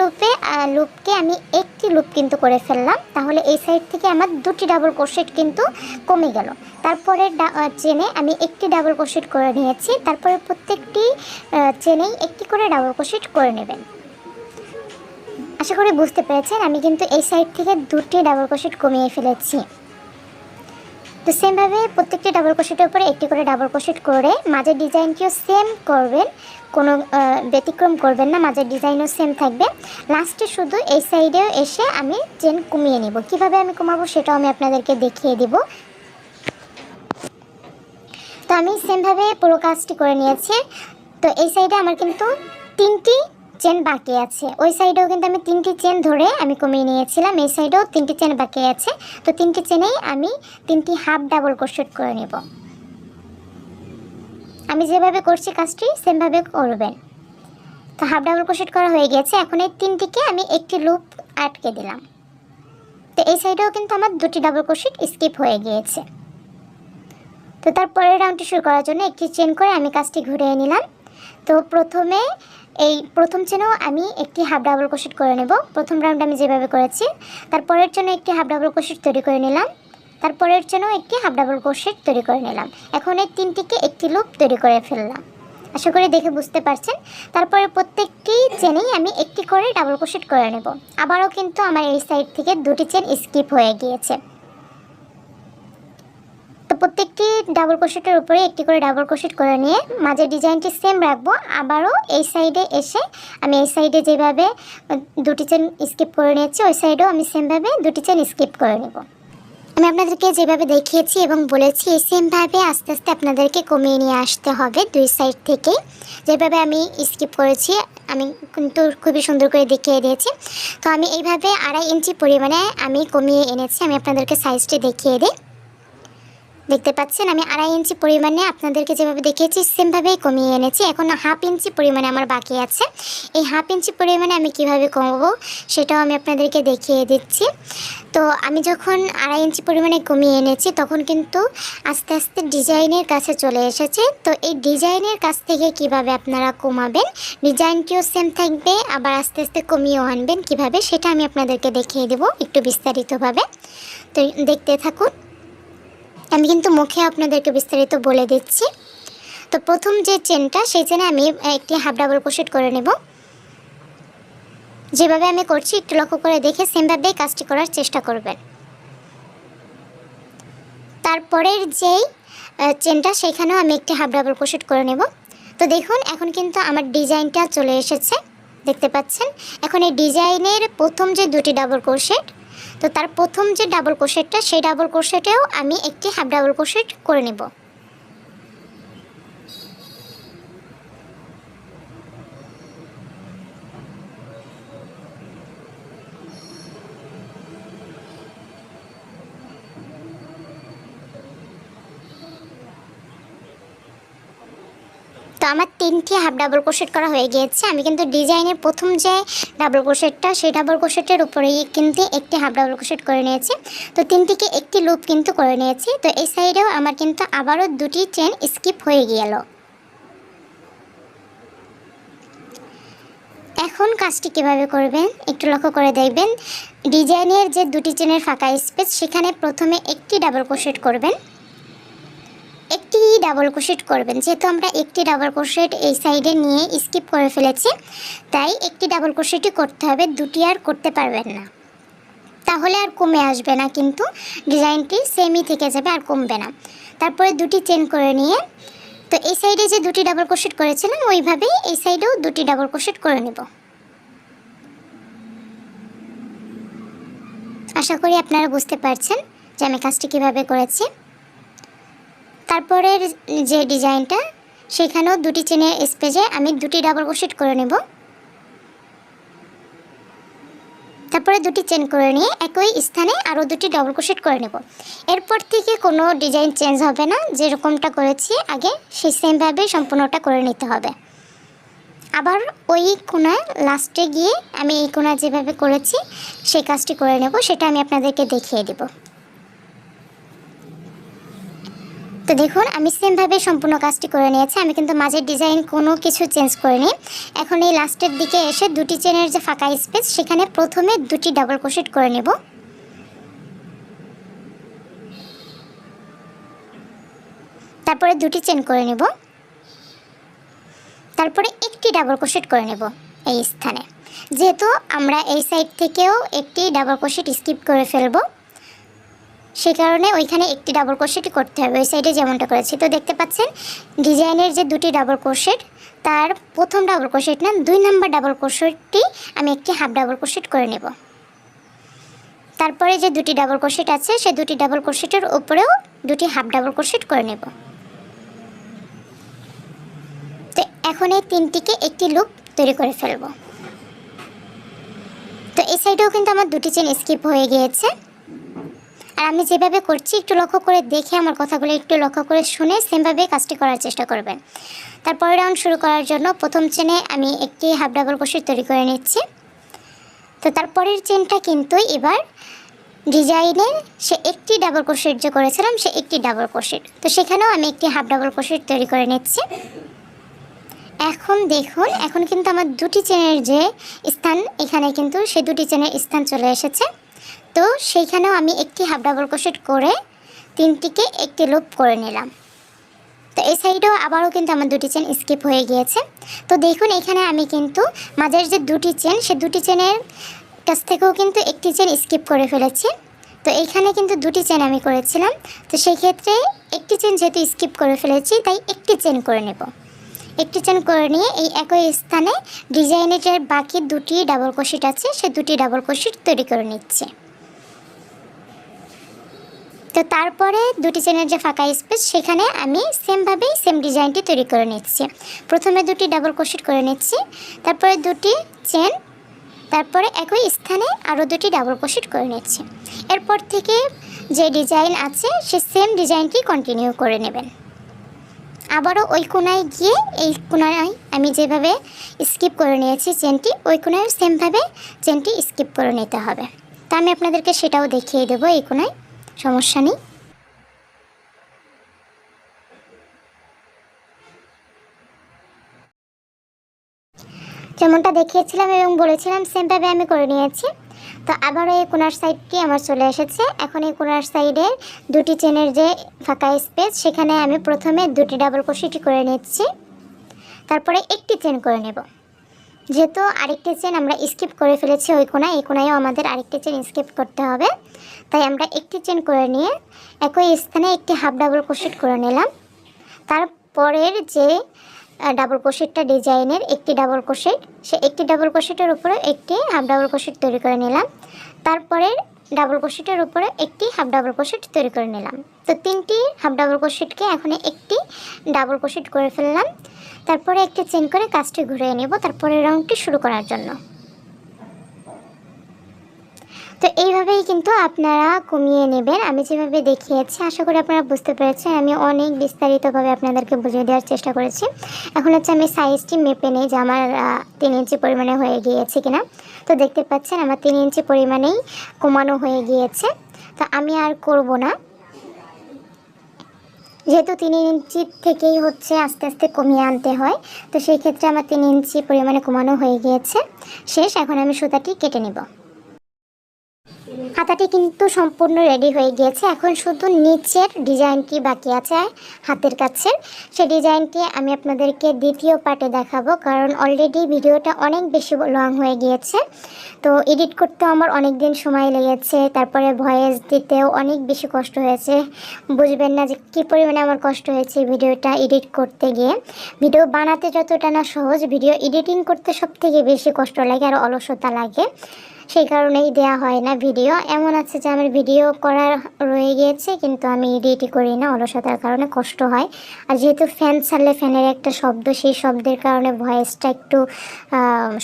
লুপকে আমি একটি লুপ কিন্তু করে ফেললাম, তাহলে এই সাইড থেকে আমার 2টি ডাবল ক্রোশেট কিন্তু কমে গেল। তারপরের চেনে আমি একটি ডাবল ক্রোশেট করে নিয়েছি, তারপরে প্রত্যেকটি চেনেই একটি করে ডাবল ক্রোশেট করে নেবেন। আশা করি বুঝতে পেরেছেন, আমি কিন্তু এই সাইড থেকে 2টি ডাবল ক্রোশেট কমিয়ে ফেলেছি। তো সেমভাবে প্রত্যেকটি ডাবল ক্রোশেটের উপরে একটি করে ডাবল ক্রোশেট করে মাঝের ডিজাইনটিও সেম করবেন, কোনো ব্যতিক্রম করবেন না, মাঝের ডিজাইনও সেম থাকবে। লাস্টে শুধু এই সাইডেও এসে আমি চেন কমিয়ে নেব। কিভাবে আমি কমাবো সেটাও আমি আপনাদেরকে দেখিয়ে দিব। তো আমি সেমভাবে পুরো কাজটি করে নিয়েছি। তো এই সাইডে আমার কিন্তু 3টি চেন বাকি আছে, ওই সাইডেও কিন্তু আমি 3টি চেন ধরে আমি কমিয়ে নিয়েছিলাম, এই সাইডেও 3টি চেন বাকি আছে। তো 3টি চেনেই আমি 3টি হাফ ডাবল ক্রোশেট করে নেব। আমি যেভাবে করছি কাজটি সেমভাবে করবেন। তো হাফ ডাবল ক্রোশেট করা হয়ে গেছে, এখন এই 3টিকে আমি একটি লুপ আটকে দিলাম। তো এই সাইডেও কিন্তু আমার 2টি ডাবল ক্রোশেট স্কিপ হয়ে গিয়েছে। তো তারপরের রাউন্ডটি শুরু করার জন্য একটি চেন করে আমি কাজটি ঘুরিয়ে নিলাম। তো প্রথমে এই প্রথম চেনেও আমি একটি হাফ ডাবল ক্রোশেট করে নেব, প্রথম রাউন্ড আমি যেভাবে করেছি। তারপরের জন্য একটি হাফ ডাবল ক্রোশেট তৈরি করে নিলাম, তারপরের জন্যও একটি হাফ ডাবল ক্রোশেট তৈরি করে নিলাম। এখন এই 3টিকে একটি লুপ তৈরি করে ফেললাম। আশা করি দেখে বুঝতে পারছেন। তারপরে প্রত্যেকটি চেনেই আমি একটি করে ডাবল ক্রোশেট করে নেব। আবারও কিন্তু আমার এই সাইড থেকে 2টি চেন স্কিপ হয়ে গিয়েছে। তো প্রত্যেকটি ডাবল ক্রোশেটের উপরে একটি করে ডাবল ক্রোশেট করে নিয়ে মাঝের ডিজাইনটি সেম রাখবো। আবারও এই সাইডে এসে আমি এই সাইডে যেভাবে 2টি চেন স্কিপ করে নিয়েছি, ওই সাইডেও আমি সেমভাবে 2টি চেন স্কিপ করে নেব। আমি আপনাদেরকে যেভাবে দেখিয়েছি এবং বলেছি এই সেমভাবে আস্তে আস্তে আপনাদেরকে কমিয়ে নিয়ে আসতে হবে দুই সাইড থেকে। যেভাবে আমি স্কিপ করেছি আমি কিন্তু খুবই সুন্দর করে দেখিয়ে দিয়েছি। তো আমি এইভাবে 2.5 ইঞ্চি পরিমাণে আমি কমিয়ে এনেছি। আমি আপনাদেরকে সাইজটি দেখিয়ে দিই। দেখতে পাচ্ছেন আমি 2.5 ইঞ্চি পরিমাণে আপনাদেরকে যেভাবে দেখিয়েছি সেমভাবেই কমিয়ে এনেছি। এখন 1/2 ইঞ্চি পরিমাণে আমার বাকি আছে। এই 1/2 ইঞ্চি পরিমাণে আমি কিভাবে কমাবো সেটাও আমি আপনাদেরকে দেখিয়ে দিচ্ছি। তো আমি যখন 2.5 ইঞ্চি পরিমাণে কমিয়ে এনেছি তখন কিন্তু আস্তে আস্তে ডিজাইনের কাছে চলে এসেছে। তো এই ডিজাইনের কাছ থেকে কিভাবে আপনারা কমাবেন, ডিজাইনটিও সেম থাকবে, আবার আস্তে আস্তে কমিয়েও আনবেন কিভাবে, সেটা আমি আপনাদেরকে দেখিয়ে দেব একটু বিস্তারিতভাবে। তো দেখতে থাকুন, আমি কিন্তু মুখে আপনাদেরকে বিস্তারিত বলে দিচ্ছি। তো প্রথম যে চেনটা সেই চেনে আমি একটি হাফ ডাবল ক্রোশেট করে নেব। যেভাবে আমি করছি একটু লক্ষ্য করে দেখে সেমভাবেই কাজটি করার চেষ্টা করবেন। তারপরের যেই চেনটা সেখানেও আমি একটি হাফ ডাবল ক্রোশেট করে নেব। তো দেখুন এখন কিন্তু আমার ডিজাইনটা চলে এসেছে, দেখতে পাচ্ছেন। এখন এই ডিজাইনের প্রথম যে 2টি ডাবল ক্রোশেট, তো তার প্রথম যে ডাবল ক্রোশেটটা সেই ডাবল ক্রোশেটেও আমি একটি হাফ ডাবল ক্রোশেট করে নেব। তো আমার 3টি হাফ ডাবল ক্রোশেট করা হয়ে গিয়েছে। আমি কিন্তু ডিজাইনের প্রথম যে ডাবল ক্রোশেটটা সেই ডাবল ক্রোশেটের উপরেই কিন্তু একটি হাফ ডাবল ক্রোশেট করে নিয়েছি। তো 3টিকে একটি লুপ কিন্তু করে নিয়েছি। তো এই সাইডেও আমার কিন্তু আবারও 2টি চেন স্কিপ হয়ে গেল। এখন কাজটি কিভাবে করবেন একটু লক্ষ্য করে দেখবেন। ডিজাইনের যে 2টি চেনের ফাঁকা স্পেস সেখানে প্রথমে একটি ডাবল ক্রোশেট করবেন, একটি ডাবল ক্রোশেট করবেন। যেহেতু আমরা একটি ডাবল ক্রোশেট এই সাইডে নিয়ে স্কিপ করে ফেলেছি, তাই একটি ডাবল ক্রোশেটই করতে হবে, 2টি আর করতে পারবেন না, তাহলে আর কমে আসবে না, কিন্তু ডিজাইনটি সেমই থেকে যাবে আর কমবে না। তারপরে 2টি চেন করে নিয়ে তো এই সাইডে যে 2টি ডাবল ক্রোশেট করেছিলাম ওইভাবেই এই সাইডেও 2টি ডাবল ক্রোশেট করে নেব। আশা করি আপনারা বুঝতে পারছেন যে আমি কাজটি কীভাবে করেছি। তারপরের যে ডিজাইনটা সেখানেও 2টি চেনের স্পেসে আমি 2টি ডাবল ক্রোশেট করে নেব। তারপরে 2টি চেন করে নিয়ে একই স্থানে আরও 2টি ডাবল ক্রোশেট করে নেব। এরপর থেকে কোনো ডিজাইন চেঞ্জ হবে না, যেরকমটা করেছি আগে সেই সেমভাবেই সম্পূর্ণটা করে নিতে হবে। আবার ওই কোণায় লাস্টে গিয়ে আমি এই কোণা যেভাবে করেছি সেই কাজটি করে নেব, সেটা আমি আপনাদেরকে দেখিয়ে দেব। তো দেখুন আমি সেমভাবে সম্পূর্ণ কাজটি করে নিয়েছি। আমি কিন্তু মাঝের ডিজাইন কোনো কিছু চেঞ্জ করিনি। এখন এই লাস্টের দিকে এসে দুটি চেনের যে ফাঁকা স্পেস সেখানে প্রথমে দুটি ডাবল ক্রোশেট করে নেব, তারপরে দুটি চেন করে নেব, তারপরে একটি ডাবল ক্রোশেট করে নেব এই স্থানে। যেহেতু আমরা এই সাইড থেকেও একটি ডাবল ক্রোশেট স্কিপ করে ফেলবো, সেই কারণে ওইখানে একটি ডাবল ক্রোশেটই করতে হবে, ওই সাইডে যেমনটা করেছি। তো দেখতে পাচ্ছেন ডিজাইনের যে দুটি ডাবল ক্রোশেট, তার প্রথম ডাবল ক্রোশেট না 2 নম্বর ডাবল ক্রোশেটটি আমি একটি হাফ ডাবল ক্রোশেট করে নেব। তারপরে যে দুটি ডাবল ক্রোশেট আছে সেই দুটি ডাবল ক্রোশেটের উপরেও দুটি হাফ ডাবল ক্রোশেট করে নেব। তো এখন এই তিনটিকে একটি লুপ তৈরি করে ফেলব। তো এই সাইডেও কিন্তু আমার দুটি চেন স্কিপ হয়ে গিয়েছে। আর আমি যেভাবে করছি একটু লক্ষ্য করে দেখে আমার কথাগুলো একটু লক্ষ্য করে শুনে সেমভাবে কাজটি করার চেষ্টা করবেন। তারপরে রাউন্ড শুরু করার জন্য প্রথম চেনে আমি একটি হাফ ডাবল ক্রোশেট তৈরি করে নিচ্ছি। তো তারপরের চেনটা কিন্তু এবার ডিজাইনের সে একটি ডাবল ক্রোশেট যে করেছিলাম সে একটি ডাবল ক্রোশেট, তো সেখানেও আমি একটি হাফ ডাবল ক্রোশেট তৈরি করে নিচ্ছি। এখন দেখুন এখন কিন্তু আমার দুটি চেনের যে স্থান, এখানে কিন্তু সে দুটি চেনের স্থান চলে এসেছে। তো সেইখানেও আমি একটি হাফ ডাবল ক্রোশেট করে তিনটিকে একটি লুপ করে নিলাম। তো এই সাইডেও আবারও কিন্তু আমার দুটি চেন স্কিপ হয়ে গিয়েছে। তো দেখুন এখানে আমি কিন্তু মাঝের যে দুটি চেন সে দুটি চেনের কাছ থেকেও কিন্তু একটি চেন স্কিপ করে ফেলেছি। তো এইখানে কিন্তু দুটি চেন আমি করেছিলাম, তো সেই ক্ষেত্রে একটি চেন যেহেতু স্কিপ করে ফেলেছি তাই একটি চেন করে নেব। একটি চেন করে নিয়ে এই একই স্থানে ডিজাইনের যে বাকি দুটি ডাবল ক্রোশেট আছে সে দুটি ডাবল ক্রোশেট তৈরি করে নিচ্ছে। তো তারপরে দুটি চেনের যে ফাঁকা স্পেস সেখানে আমি সেমভাবেই সেম ডিজাইনটি তৈরি করে নিচ্ছি। প্রথমে দুটি ডাবল ক্রোশেট করে নিচ্ছি, তারপরে দুটি চেন, তারপরে একই স্থানে আরও দুটি ডাবল ক্রোশেট করে নিচ্ছি। এরপর থেকে যে ডিজাইন আছে সে সেম ডিজাইনটি কন্টিনিউ করে নেবেন। আবারও ওই কোণায় গিয়ে এই কোণায় আমি যেভাবে স্কিপ করে নিয়েছি চেনটি, ওই কোণায় সেমভাবে চেনটি স্কিপ করে নিতে হবে। তা আমি আপনাদেরকে সেটাও দেখিয়ে দেবো, এই কোণায় সমস্যা নেই। যেমনটা দেখিয়েছিলাম এবং বলেছিলাম সেমভাবে আমি করে নিয়েছি। তো আবারও এই কোণার সাইডটি আমার চলে এসেছে। এখন এই কোণার সাইডের দুটি চেনের যে ফাঁকা স্পেস সেখানে আমি প্রথমে দুটি ডাবল ক্রোশেট করে নিচ্ছি, তারপরে একটি চেন করে নেব। যেহেতু আরেকটি চেন আমরা স্কিপ করে ফেলেছি ওই কোণায়, এই কোণায়ও আমাদের আরেকটি চেন স্কিপ করতে হবে, তাই আমরা একটি চেন করে নিয়ে একই স্থানে একটি হাফ ডাবল ক্রোশেট করে নিলাম। তারপরের যে ডাবল ক্রোশেটটা ডিজাইনের একটি ডাবল ক্রোশেট, সে একটি ডাবল ক্রোশেটের উপরে একটি হাফ ডাবল ক্রোশেট তৈরি করে নিলাম। তারপরে ডাবল ক্রোশেটের উপরে একটি হাফ ডাবল ক্রোশেট তৈরি করে নিলাম। তো তিনটি হাফ ডাবল ক্রোশেটকে এখন একটি ডাবল ক্রোশেট করে ফেললাম। তারপরে একটি চেন করে কাজটি ঘুরিয়ে নেব তারপরে রাউন্ডটি শুরু করার জন্য। তো এইভাবেই কিন্তু আপনারা কমিয়ে নেবেন, আমি যেভাবে দেখিয়েছি। আশা করি আপনারা বুঝতে পেরেছেন। আমি অনেক বিস্তারিতভাবে আপনাদেরকে বুঝিয়ে দেওয়ার চেষ্টা করেছি। এখন হচ্ছে আমি সাইজটি মেপে নিই যে আমার 3 ইঞ্চি পরিমাণে হয়ে গিয়েছে কিনা। তো দেখতে পাচ্ছেন আমার 3 ইঞ্চি পরিমাণেই কমানো হয়ে গিয়েছে। তো আমি আর করব না, যেহেতু 3 ইঞ্চি থেকেই হচ্ছে আস্তে আস্তে কমিয়ে আনতে হয়। তো সেই ক্ষেত্রে আমার 3 ইঞ্চি পরিমাণে কমানো হয়ে গিয়েছে। শেষ, এখন আমি সুতাটি কেটে নেব। হাতাটি কিন্তু সম্পূর্ণ রেডি হয়ে গিয়েছে। এখন শুধু নিচের ডিজাইনটি বাকি আছে হাতের কাছে, সেই ডিজাইনটি আমি আপনাদেরকে দ্বিতীয় পার্টে দেখাবো, কারণ অলরেডি ভিডিওটা অনেক বেশি লং হয়ে গিয়েছে। তো এডিট করতেও আমার অনেক দিন সময় লেগেছে, তারপরে ভয়েস দিতেও অনেক বেশি কষ্ট হয়েছে। বুঝবেন না যে কী পরিমাণে আমার কষ্ট হয়েছে ভিডিওটা এডিট করতে গিয়ে। ভিডিও বানাতে যতটা না সহজ, ভিডিও এডিটিং করতে সবথেকে বেশি কষ্ট লাগে আর অলসতা লাগে, সেই কারণেই দেয়া হয় না ভিডিও। এমন আছে যে আমার ভিডিও করার রয়ে গিয়েছে কিন্তু আমি এডিটই করি না, অলসতার কারণে কষ্ট হয়। আর যেহেতু ফ্যান ছাড়লে ফ্যানের একটা শব্দ, সেই শব্দের কারণে ভয়েসটা একটু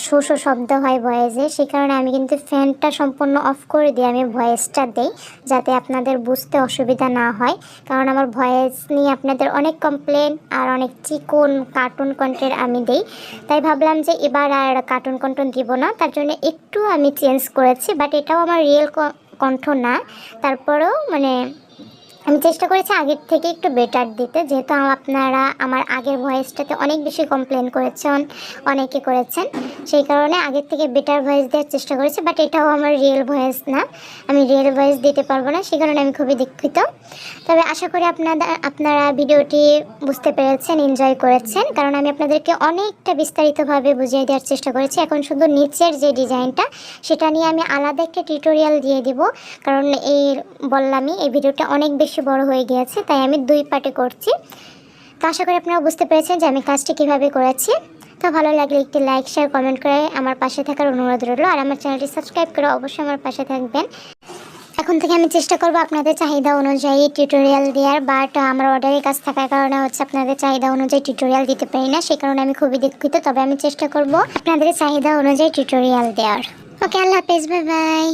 শো শো শব্দ হয় ভয়েসে, সেই কারণে আমি কিন্তু ফ্যানটা সম্পূর্ণ অফ করে দিয়ে আমি ভয়েসটা দেই, যাতে আপনাদের বুঝতে অসুবিধা না হয়। কারণ আমার ভয়েস নিয়ে আপনাদের অনেক কমপ্লেন আর অনেক চিকন কার্টুন কন্টেন্ট আমি দেই, তাই ভাবলাম যে এবার আর কার্টুন কন্টেন্ট দিব না। তার জন্য একটু আমি চেঞ্জ করেছি, বাট এটাও আমার রিয়েল কণ্ঠ না। তারপরেও মানে আমি চেষ্টা করেছি আগের থেকে একটু বেটার দিতে, যেহেতু আপনারা আমার আগের ভয়েসটাতে অনেক বেশি কমপ্লেন করেছেন, অনেকে করেছেন, সেই কারণে আগের থেকে বেটার ভয়েস দেওয়ার চেষ্টা করেছি। বাট এটাও আমার রিয়েল ভয়েস না, আমি রিয়েল ভয়েস দিতে পারবো না, সেই কারণে আমি খুবই দুঃখিত। তবে আশা করি আপনারা ভিডিওটি বুঝতে পেরেছেন, এনজয় করেছেন, কারণ আমি আপনাদেরকে অনেকটা বিস্তারিতভাবে বুঝিয়ে দেওয়ার চেষ্টা করেছি। এখন শুধু নিচের যে ডিজাইনটা সেটা নিয়ে আমি আলাদা একটা টিউটোরিয়াল দিয়ে দিব, কারণ বললামই এই ভিডিওটা অনেক বেশি বড় হয়ে গিয়েছে, তাই আমি 2 পার্টে করছি। তো আশা করি আপনারা বুঝতে পেরেছেন যে আমি কাজটি কীভাবে করেছি। তো ভালো লাগলে একটি লাইক, শেয়ার, কমেন্ট করে আমার পাশে থাকার অনুরোধ রইল। আর আমার চ্যানেলটি সাবস্ক্রাইব করে অবশ্যই আমার পাশে থাকবেন। এখন থেকে আমি চেষ্টা করব আপনাদের চাহিদা অনুযায়ী টিউটোরিয়াল দেওয়ার, বাট আমার অর্ডারের কাজ থাকার কারণে আপনাদের চাহিদা অনুযায়ী টিউটোরিয়াল দিতে পারি না, সেই কারণে আমি খুবই দুঃখিত। তবে আমি চেষ্টা করব আপনাদের চাহিদা অনুযায়ী টিউটোরিয়াল দেওয়ার। ওকে, আল্লাহ হাফেজ, বাই বাই।